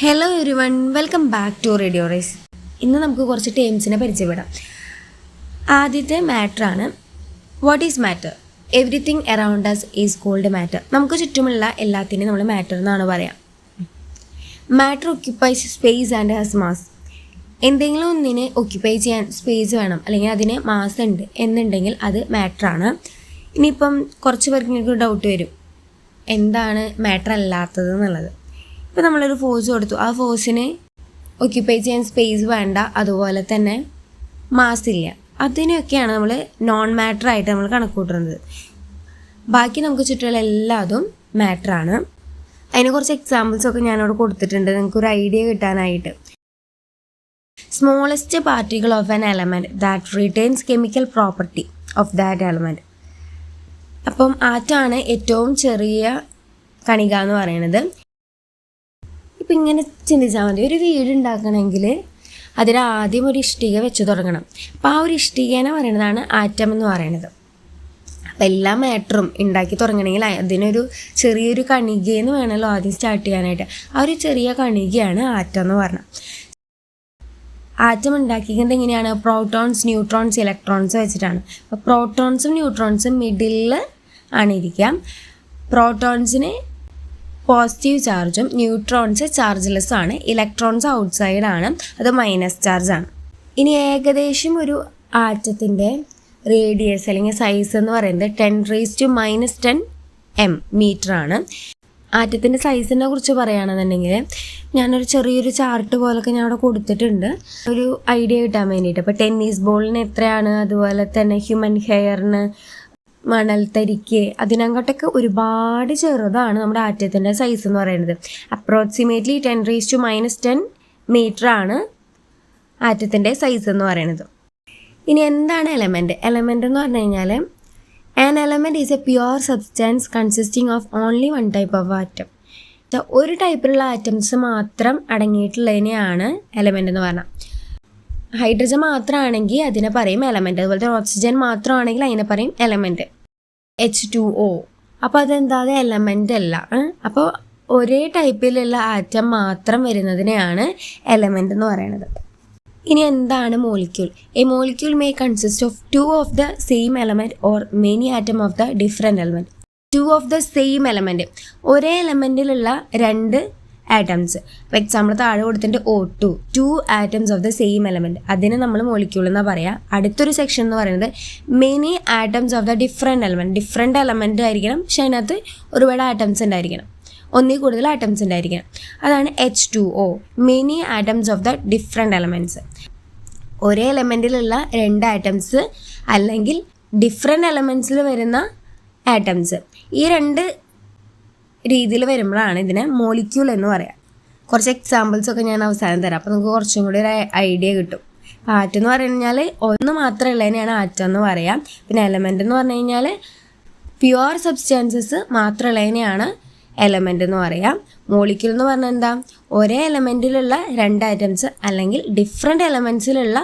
Hello everyone, welcome back to radio rise. ഇന്ന് നമുക്ക് കുറച്ച് ടേംസിനെ പരിചയപ്പെടാം. ആദ്യത്തെ മാറ്ററാണ്. What is matter? Everything around us is called matter. നമുക്ക് ചുറ്റുമുള്ള എല്ലാത്തിനെയും നമ്മൾ മാറ്റർ എന്നാണ് പറയാം. Matter occupies space and has mass. എന്തെങ്കിലും ഒന്നിനെ ഒക്യുപ്പൈ ചെയ്യാൻ സ്പേസ് വേണം, അല്ലെങ്കിൽ അതിന് മാസ് ഉണ്ട് എന്നുണ്ടെങ്കിൽ അത് മാറ്ററാണ്. ഇനിയിപ്പം കുറച്ച് പേർക്ക് നിങ്ങൾക്ക് ഡൗട്ട് വരും, എന്താണ് മാറ്റർ അല്ലാത്തത് എന്നുള്ളത്. ഇപ്പോൾ നമ്മളൊരു ഫോഴ്സ് കൊടുത്തു, ആ ഫോഴ്സിന് ഒക്യുപ്പൈ ചെയ്യാൻ സ്പേസ് വേണ്ട, അതുപോലെ തന്നെ മാസ് ഇല്ല, അതിനെയൊക്കെയാണ് നമ്മൾ നോൺ മാറ്ററായിട്ട് നമ്മൾ കണക്ക് കൂട്ടുന്നത്. ബാക്കി നമുക്ക് ചുറ്റുമുള്ള എല്ലാതും മാറ്ററാണ്. അതിന് കുറച്ച് എക്സാമ്പിൾസൊക്കെ ഞാനവിടെ കൊടുത്തിട്ടുണ്ട് നിങ്ങൾക്കൊരു ഐഡിയ കിട്ടാനായിട്ട്. Smallest particle of an element that retains chemical property of that element. അപ്പം ആറ്റാണ് ഏറ്റവും ചെറിയ കണിക എന്ന് പറയുന്നത്. ഇപ്പം ഇങ്ങനെ ചിന്തിച്ചാൽ മതി, ഒരു വീട് ഉണ്ടാക്കണമെങ്കിൽ അതിന് ആദ്യം ഒരു ഇഷ്ടിക വെച്ച് തുടങ്ങണം. അപ്പോൾ ആ ഒരു ഇഷ്ടികേനെ പറയുന്നതാണ് ആറ്റം എന്ന് പറയുന്നത്. അപ്പം എല്ലാ മാറ്ററും ഉണ്ടാക്കി തുടങ്ങണമെങ്കിൽ അതിനൊരു ചെറിയൊരു കണികയെന്ന് വേണമല്ലോ ആദ്യം സ്റ്റാർട്ട് ചെയ്യാനായിട്ട്. ആ ഒരു ചെറിയ കണികയാണ് ആറ്റം എന്ന് പറഞ്ഞത്. ആറ്റം ഉണ്ടാക്കിക്കുന്നത് എങ്ങനെയാണ്? പ്രോട്ടോൺസ്, ന്യൂട്രോൺസ്, ഇലക്ട്രോൺസ് വെച്ചിട്ടാണ്. അപ്പോൾ പ്രോട്ടോൺസും ന്യൂട്രോൺസും മിഡിലിൽ ആണ് ഇരിക്കുക. പ്രോട്ടോൺസിന് പോസിറ്റീവ് ചാർജും ന്യൂട്രോൺസ് ചാർജ്ലെസ്സും ആണ്. ഇലക്ട്രോൺസ് ഔട്ട്സൈഡാണ്, അത് മൈനസ് ചാർജാണ്. ഇനി ഏകദേശം ഒരു ആറ്റത്തിൻ്റെ റേഡിയസ് അല്ലെങ്കിൽ സൈസ് എന്ന് പറയുന്നത് 10⁻⁻10 മീറ്ററാണ്. ആറ്റത്തിൻ്റെ സൈസിനെ കുറിച്ച് പറയുകയാണെന്നുണ്ടെങ്കിൽ ഞാനൊരു ചെറിയൊരു ചാർട്ട് പോലൊക്കെ ഞാൻ അവിടെ കൊടുത്തിട്ടുണ്ട്, ഒരു ഐഡിയ കിട്ടാൻ വേണ്ടിയിട്ട്. അപ്പോൾ ടെന്നീസ് ബോളിന് എത്രയാണ്, അതുപോലെ തന്നെ ഹ്യൂമൻ ഹെയറിന്, മണൽത്തരിക്ക്, അതിനങ്ങോട്ടൊക്കെ ഒരുപാട് ചെറുതാണ് നമ്മുടെ ആറ്റത്തിൻ്റെ സൈസ് എന്ന് പറയുന്നത്. അപ്രോക്സിമേറ്റ്ലി 10⁻⁻10 മീറ്ററാണ് ആറ്റത്തിൻ്റെ സൈസ് എന്ന് പറയുന്നത്. ഇനി എന്താണ് എലമെൻറ്റ്? എലമെൻ്റ് എന്ന് പറഞ്ഞു കഴിഞ്ഞാൽ an element is A pure substance consisting of only one type of atom. ഒരു ടൈപ്പിലുള്ള ആറ്റംസ് മാത്രം അടങ്ങിയിട്ടുള്ളതിനെയാണ് എലമെൻ്റ് എന്ന് പറഞ്ഞാൽ. ഹൈഡ്രജൻ മാത്രമാണെങ്കിൽ അതിനെ പറയും എലമെൻറ്റ്, അതുപോലെ തന്നെ ഓക്സിജൻ മാത്രമാണെങ്കിൽ അതിനെ പറയും എലമെൻറ്റ്, H2O. അപ്പോൾ അതെന്താ, അത് എലമെൻ്റ് അല്ല. അപ്പോൾ ഒരേ ടൈപ്പിലുള്ള ആറ്റം മാത്രം വരുന്നതിനെയാണ് എലമെൻ്റ് എന്ന് പറയുന്നത്. ഇനി എന്താണ് molecule? A molecule may consist of 2 of the same element or many atom of the different element. 2 of the same element, ഒരേ എലമെൻറ്റിലുള്ള 2 ആറ്റംസ്. ഇപ്പോൾ എക്സാമ്പിൾ താഴെ കൊടുത്തിട്ട് O2, 2 atoms of the same element, അതിന് നമ്മൾ മോളിക്യൂൾ എന്നാണ് പറയുക. അടുത്തൊരു സെക്ഷൻ എന്ന് പറയുന്നത് many atoms of the different element. Different element ആയിരിക്കണം, പക്ഷേ അതിനകത്ത് ഒരുപാട് ആറ്റംസ് ഉണ്ടായിരിക്കണം, ഒന്നിൽ കൂടുതൽ ആറ്റംസ് ഉണ്ടായിരിക്കണം. അതാണ് H2O, many atoms of the different elements. ഒരേ എലമെൻറ്റിലുള്ള 2 ആറ്റംസ് അല്ലെങ്കിൽ ഡിഫറെൻറ്റ് എലമെൻറ്റ്സിൽ വരുന്ന ആറ്റംസ്, ഈ 2 രീതിയിൽ വരുമ്പോഴാണ് ഇതിനെ മോളിക്യൂൾ എന്ന് പറയാം. കുറച്ച് എക്സാമ്പിൾസൊക്കെ ഞാൻ അവസാനം തരാം, അപ്പോൾ നമുക്ക് കുറച്ചും കൂടി ഒരു ഐഡിയ കിട്ടും. ആറ്റം എന്ന് പറഞ്ഞു കഴിഞ്ഞാൽ ഒന്ന് മാത്രമുള്ളതിനെയാണ് ആറ്റം എന്ന് പറയാം. പിന്നെ എലമെൻ്റ് എന്ന് പറഞ്ഞു കഴിഞ്ഞാൽ പ്യുവർ സബ്സ്റ്റൻസസ് മാത്രമുള്ളതിനെയാണ് എലമെൻ്റ് എന്ന് പറയാം. മോളിക്യൂൾ എന്ന് പറഞ്ഞാൽ എന്താ, ഒരേ എലമെൻറ്റിലുള്ള 2 ആറ്റംസ് അല്ലെങ്കിൽ ഡിഫറെൻറ്റ് എലമെൻറ്റ്സിലുള്ള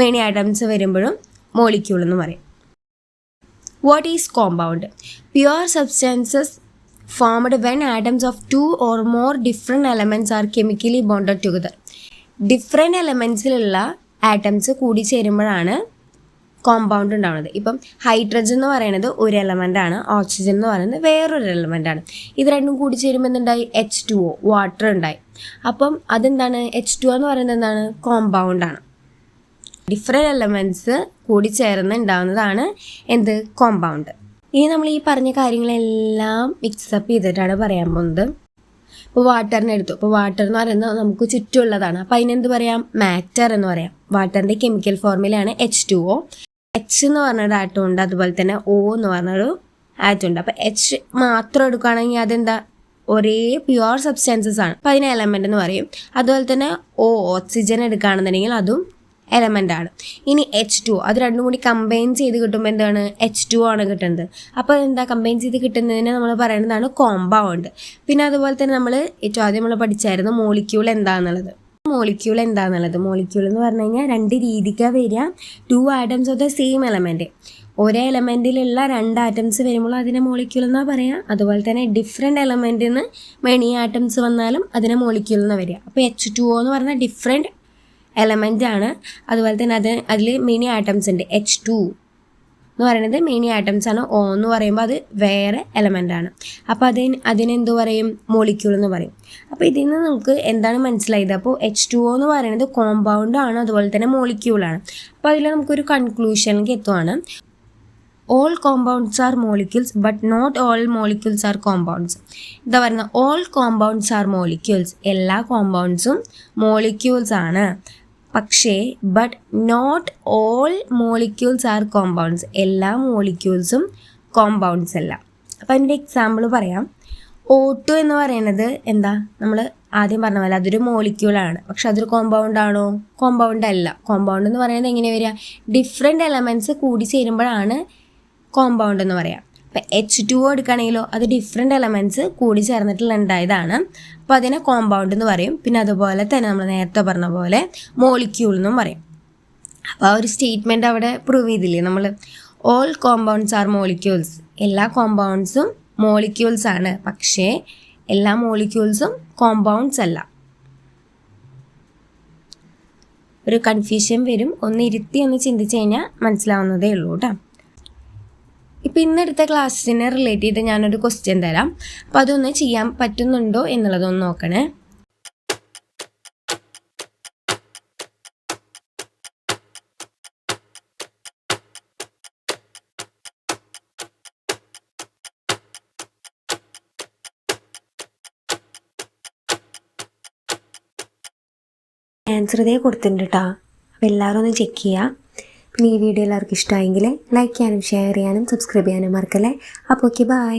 മെനി ആറ്റംസ് വരുമ്പോഴും മോളിക്യൂൾ എന്ന് പറയും. What is compound? Pure substances formed when atoms of 2 or more different elements are chemically bonded together. Different എലമെൻറ്റ്സിലുള്ള ആറ്റംസ് കൂടി ചേരുമ്പോഴാണ് കോമ്പൗണ്ട് ഉണ്ടാവുന്നത്. ഇപ്പം ഹൈഡ്രജൻ എന്ന് പറയുന്നത് ഒരു എലമെൻ്റാണ്, ഓക്സിജൻ എന്ന് പറയുന്നത് വേറൊരു എലമെൻ്റാണ്. ഇത് രണ്ടും കൂടി ചേരുമ്പോൾ എന്തുണ്ടായി? H2O, വാട്ടർ ഉണ്ടായി. അപ്പം അതെന്താണ്? H2O എന്ന് പറയുന്നത് എന്താണ്? കോമ്പൗണ്ടാണ്. ഡിഫറെൻറ്റ് എലമെൻറ്റ്സ് കൂടി ചേർന്ന് ഉണ്ടാവുന്നതാണ് എന്ത്? കോമ്പൗണ്ട്. ഇനി നമ്മൾ ഈ പറഞ്ഞ കാര്യങ്ങളെല്ലാം മിക്സപ്പ് ചെയ്തിട്ടാണ് പറയാൻ പോകുന്നത്. ഇപ്പോൾ വാട്ടറിനെ എടുത്തു. ഇപ്പോൾ വാട്ടർ എന്ന് പറയുന്നത് നമുക്ക് ചുറ്റുമുള്ളതാണ്, അപ്പോൾ അതിനെന്ത് പറയാം? മാറ്റർ എന്ന് പറയാം. വാട്ടറിൻ്റെ കെമിക്കൽ ഫോർമുലയാണ് H2O. H എന്ന് പറഞ്ഞൊരു ആറ്റം ഉണ്ട്, അതുപോലെ തന്നെ O എന്ന് പറഞ്ഞൊരു ആറ്റം ഉണ്ട്. അപ്പോൾ H മാത്രം എടുക്കുകയാണെങ്കിൽ അതെന്താ? ഒരേ പ്യുവർ സബ്സ്റ്റൻസസ് ആണ്, അപ്പോൾ അതിനെ എലമെൻ്റ് എന്ന് പറയും. അതുപോലെ തന്നെ ഓക്സിജൻ എടുക്കുകയാണെന്നുണ്ടെങ്കിൽ അതും എലമെൻ്റ് ആണ്. ഇനി H2O, അത് രണ്ടും കൂടി കമ്പൈൻ ചെയ്ത് കിട്ടുമ്പോൾ എന്താണ്? H2O ആണ് കിട്ടുന്നത്. അപ്പോൾ എന്താ, കമ്പൈൻ ചെയ്ത് കിട്ടുന്നതിനെ നമ്മൾ പറയുന്നതാണ് കോമ്പൗണ്ട്. പിന്നെ അതുപോലെ തന്നെ നമ്മൾ ഏറ്റവും ആദ്യം നമ്മൾ പഠിച്ചായിരുന്നു മോളിക്യൂൾ എന്താണെന്നുള്ളത്. മോളിക്യൂൾ എന്ന് പറഞ്ഞു കഴിഞ്ഞാൽ 2 രീതിക്കാണ് വരിക. 2 atoms of the same element, ഒരേ എലമെൻറ്റിലുള്ള 2 ആറ്റംസ് വരുമ്പോൾ അതിനെ മോളിക്യൂൾ എന്നാണ് പറയുക. അതുപോലെ തന്നെ ഡിഫറെൻറ്റ് എലമെൻറ്റിൽ നിന്ന് മെനി ആറ്റംസ് വന്നാലും അതിനെ മോളിക്യൂൾ എന്ന് വരിക. അപ്പോൾ H2O എന്ന് പറഞ്ഞാൽ ഡിഫറെൻറ്റ് എലമെൻ്റ് ആണ്. അതുപോലെ തന്നെ അതിൽ മെനി ആറ്റംസ് ഉണ്ട്. H2 എന്ന് പറയുന്നത് മെനി ആറ്റംസ് ആണ്. O എന്ന് പറയുമ്പോൾ അത് വേറെ എലമെൻ്റ് ആണ്. അപ്പോൾ അതിനെന്ത് പറയും? മോളിക്യൂൾ എന്ന് പറയും. അപ്പോൾ ഇതിൽ നിന്ന് നമുക്ക് എന്താണ് മനസ്സിലായത്? അപ്പോൾ H2O എന്ന് പറയുന്നത് കോമ്പൗണ്ട് ആണ്, അതുപോലെ തന്നെ മോളിക്യൂളാണ്. അപ്പോൾ അതിൽ നമുക്കൊരു കൺക്ലൂഷനിലേക്ക് എത്തുവാണ്. All compounds are molecules but not all molecules are compounds. എന്താ പറയുന്നത്? ഓൾ കോമ്പൗണ്ട്സ് ആർ മോളിക്യൂൾസ്, എല്ലാ കോമ്പൗണ്ട്സും മോളിക്യൂൾസ് ആണ്. പക്ഷേ but not all molecules are compounds, എല്ലാ മോളിക്യൂൾസും കോമ്പൗണ്ട്സ് അല്ല. അപ്പോൾ അതിൻ്റെ എക്സാമ്പിൾ പറയാം. O2 എന്ന് പറയുന്നത് എന്താ? നമ്മൾ ആദ്യം പറഞ്ഞ പോലെ അതൊരു മോളിക്യൂളാണ്. പക്ഷെ അതൊരു കോമ്പൗണ്ട് ആണോ? കോമ്പൗണ്ട് അല്ല. കോമ്പൗണ്ട് എന്ന് പറയുന്നത് എങ്ങനെ വരിക? ഡിഫറെൻറ്റ് എലമെൻറ്റ്സ് കൂടി ചേരുമ്പോഴാണ് കോമ്പൗണ്ട് എന്ന് പറയാം. ഇപ്പോൾ H2O എടുക്കുകയാണെങ്കിലോ അത് ഡിഫറെൻറ്റ് എലമെൻറ്റ്സ് കൂടി ചേർന്നിട്ടുണ്ടായതാണ്. അപ്പോൾ അതിനെ കോമ്പൗണ്ട് എന്ന് പറയും. പിന്നെ അതുപോലെ തന്നെ നമ്മൾ നേരത്തെ പറഞ്ഞ പോലെ മോളിക്യൂൾ എന്നും പറയും. അപ്പോൾ ആ ഒരു സ്റ്റേറ്റ്മെൻറ്റ് അവിടെ പ്രൂവ് ചെയ്തില്ലേ നമ്മൾ? ഓൾ കോമ്പൗണ്ട്സ് ആർ മോളിക്യൂൾസ്, എല്ലാ കോമ്പൗണ്ട്സും മോളിക്യൂൾസ് ആണ്, പക്ഷേ എല്ലാ മോളിക്യൂൾസും കോമ്പൗണ്ട്സ് അല്ല. ഒരു കൺഫ്യൂഷൻ വരും. ഒന്ന് ചിന്തിച്ച് കഴിഞ്ഞാൽ മനസ്സിലാവുന്നതേ ഉള്ളൂ കേട്ടോ. ഇപ്പോൾ ഇന്നെടുത്ത ക്ലാസ്സിനെ റിലേറ്റ് ചെയ്ത് ഞാനൊരു ക്വസ്റ്റ്യൻ തരാം. അപ്പോൾ അതൊന്ന് ചെയ്യാൻ പറ്റുന്നുണ്ടോ എന്നുള്ളതൊന്ന് നോക്കണേ. ആൻസർ ഇതേ കൊടുത്തിട്ടുണ്ട് കേട്ടോ. അപ്പോൾ എല്ലാവരും ഒന്ന് ചെക്ക് ചെയ്യുക. പിന്നെ ഈ വീഡിയോ എല്ലാവർക്കും ഇഷ്ടമായെങ്കിൽ ലൈക്ക് ചെയ്യാനും ഷെയർ ചെയ്യാനും സബ്സ്ക്രൈബ് ചെയ്യാനും മറക്കല്ലേ. അപ്പോൾ ഓക്കെ, ബൈ.